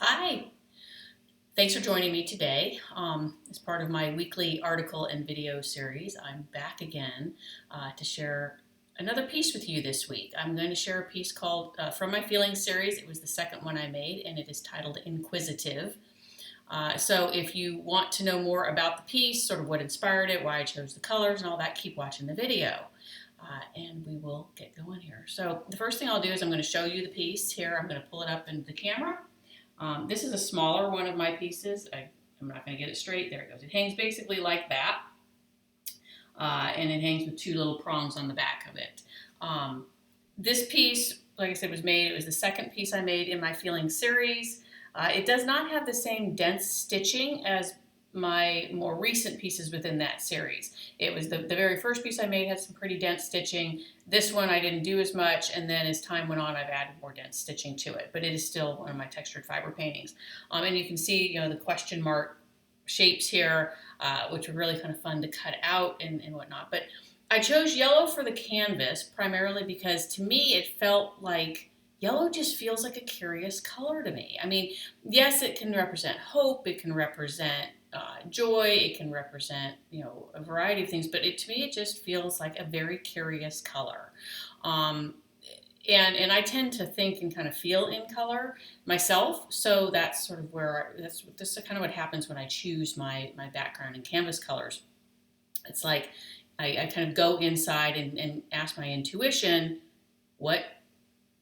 Hi, thanks for joining me today. As part of my weekly article and video series, I'm back again to share another piece with you this week. I'm going to share a piece called, from my Feelings series. It was the second one I made, and it is titled Inquisitive. So if you want to know more about the piece, sort of what inspired it, why I chose the colors and all that, keep watching the video. And we will get going here. So the first thing I'll do is I'm going to show you the piece here. I'm going to pull it up into the camera. This is a smaller one of my pieces. I'm not going to get it straight. There it goes. It hangs basically like that. And it hangs with two little prongs on the back of it. This piece, like I said, it was the second piece I made in my Feelings series. It does not have the same dense stitching as my more recent pieces within that series. It was the very first piece I made had some pretty dense stitching. This one I didn't do as much, and then as time went on I've added more dense stitching to it, but it is still one of my textured fiber paintings. And you can see, the question mark shapes here, which were really kind of fun to cut out and whatnot. But I chose yellow for the canvas primarily because to me it felt like yellow just feels like a curious color to me. I mean, yes, it can represent hope, it can represent joy, it can represent, a variety of things, but to me it just feels like a very curious color. And I tend to think and kind of feel in color myself, so that's sort of where this is kind of what happens when I choose my background and canvas colors. It's like I kind of go inside and ask my intuition, what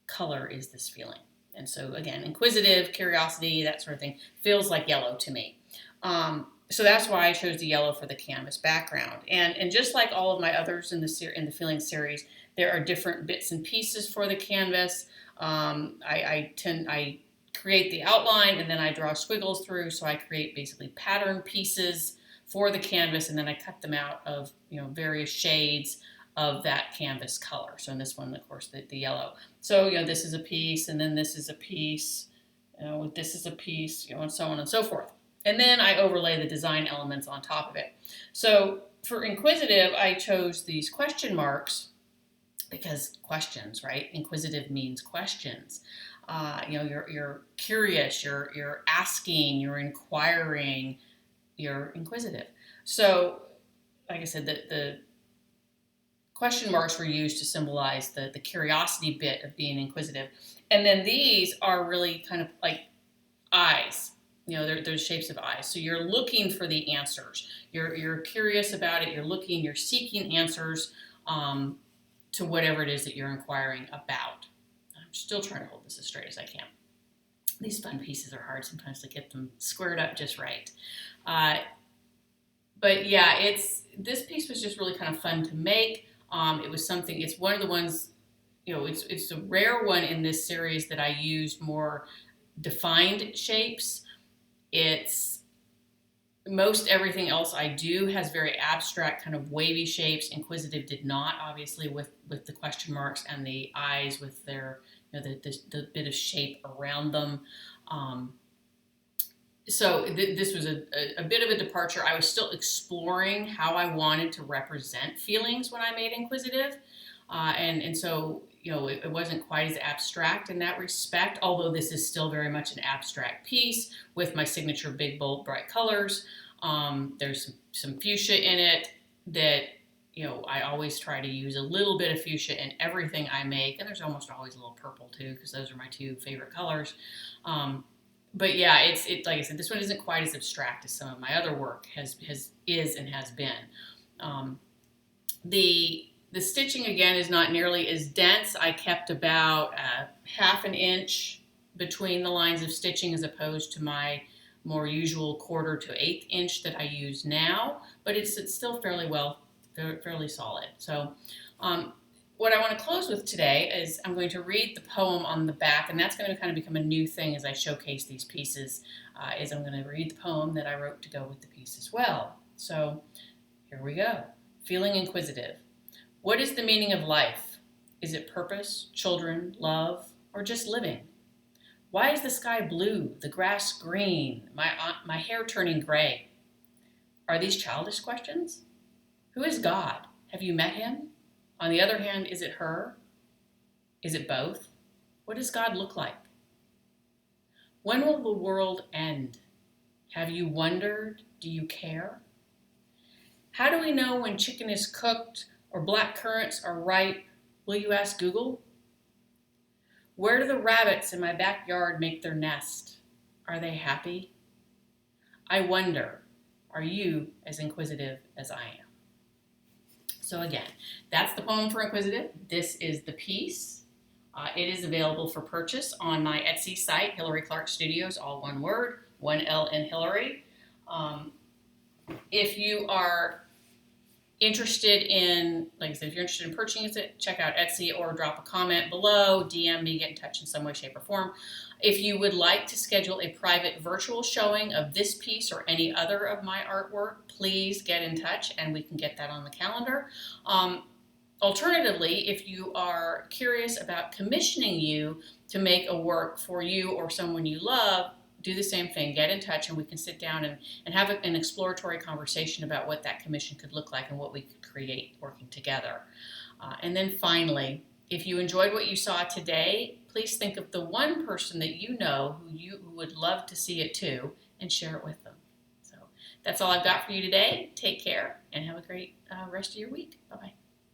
color is this feeling? And so again, inquisitive, curiosity, that sort of thing feels like yellow to me. So that's why I chose the yellow for the canvas background. And just like all of my others in the Feelings series, there are different bits and pieces for the canvas. I create the outline and then I draw squiggles through, so I create basically pattern pieces for the canvas, and then I cut them out of various shades of that canvas color. So in this one, of course, the yellow. So this is a piece, and then this is a piece, this is a piece, and so on and so forth. And then I overlay the design elements on top of it. So for Inquisitive, I chose these question marks because questions, right? Inquisitive means questions. You're curious, you're asking, you're inquiring, you're inquisitive. So, like I said, the question marks were used to symbolize the curiosity bit of being inquisitive. And then these are really kind of like eyes. They're shapes of eyes. So you're looking for the answers. You're curious about it. You're seeking answers to whatever it is that you're inquiring about. I'm still trying to hold this as straight as I can. These fun pieces are hard sometimes to get them squared up just right. But yeah, this piece was just really kind of fun to make. It's one of the ones, it's a rare one in this series that I used more defined shapes. Most everything else I do has very abstract kind of wavy shapes. Inquisitive did not, obviously, with the question marks and the eyes with their, the bit of shape around them. So this was a bit of a departure. I was still exploring how I wanted to represent feelings when I made Inquisitive. And so, it wasn't quite as abstract in that respect, although this is still very much an abstract piece with my signature big, bold, bright colors. There's some fuchsia in it that, I always try to use a little bit of fuchsia in everything I make, and there's almost always a little purple too, because those are my two favorite colors. But yeah, it's like I said, this one isn't quite as abstract as some of my other work is and has been. The stitching, again, is not nearly as dense. I kept about half an inch between the lines of stitching as opposed to my more usual 1/4 to 1/8 inch that I use now, but it's still fairly solid. So what I want to close with today is I'm going to read the poem on the back, and that's going to kind of become a new thing as I showcase these pieces, is I'm going to read the poem that I wrote to go with the piece as well. So here we go. Feeling Inquisitive. What is the meaning of life? Is it purpose, children, love, or just living? Why is the sky blue, the grass green, my hair turning gray? Are these childish questions? Who is God? Have you met him? On the other hand, is it her? Is it both? What does God look like? When will the world end? Have you wondered? Do you care? How do we know when chicken is cooked or black currants are ripe? Will you ask Google? Where do the rabbits in my backyard make their nest? Are they happy? I wonder, are you as inquisitive as I am? So again, that's the poem for Inquisitive. This is the piece. It is available for purchase on my Etsy site, Hilary Clark Studios, all one word, 1L in Hilary. If you are interested in, like I said, if you're interested in purchasing it, check out Etsy or drop a comment below, DM me, get in touch in some way, shape, or form. If you would like to schedule a private virtual showing of this piece or any other of my artwork, please get in touch and we can get that on the calendar. Alternatively, if you are curious about commissioning you to make a work for you or someone you love, do the same thing. Get in touch and we can sit down and have an exploratory conversation about what that commission could look like and what we could create working together. And then finally, if you enjoyed what you saw today, please think of the one person that you know who would love to see it too and share it with them. So that's all I've got for you today. Take care and have a great rest of your week. Bye-bye.